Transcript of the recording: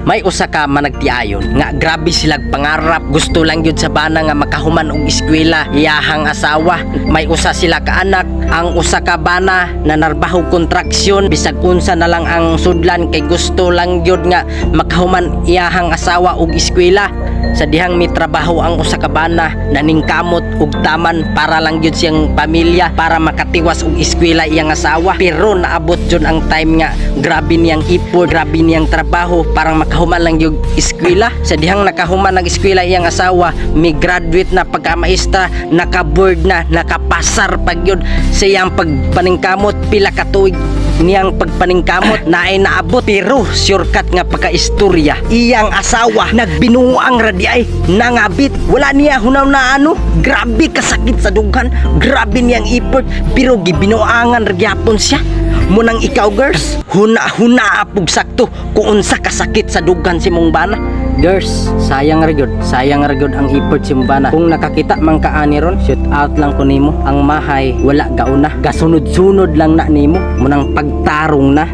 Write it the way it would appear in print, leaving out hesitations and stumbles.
May usa ka managtiayon nga grabe silag pangarap, gusto lang yun sa bana nga makahuman og eskwela iyahang asawa. May usa sila ka anak, ang usa ka bana na narbaho kontraksyon bisag unsa na lang ang sudlan kay gusto lang yun nga makahuman iyahang asawa og eskwela. Sa dihang may trabaho ang usa ka bana naningkamot og taman para lang yun siyang pamilya para makatiwas og eskwela iyang asawa. Pero naabot yun ang time nga grabe niyang ipon, grabe niyang trabaho para makahuman lang yung eskwela. Sa dihang nakahuman ng eskwela iyang asawa, may graduate na pagkamaestra, naka-board na, nakapasar pag yun sa iyang pagpaningkamot. Pila ka tuig niyang pagpaningkamot na ay naabot. Pero shortcut nga pagka-istorya, iyang asawa nagbinuang radiay, nangabit, wala niya hunaw na ano. Grabe kasakit sa dughan, grabe niyang ipon, pero gibinuangan ragyapon siya. Munang ikaw girls, huna apog sakto kung unsa kasakit sa dughan si mong bana. Girls, sayang ragyod ang effort si mong bana. Kung nakakita man ka ani ron, shoot out lang ko nimo. Ang mahay wala gauna, gasunod-sunod lang na nimo. Munang pagtarong na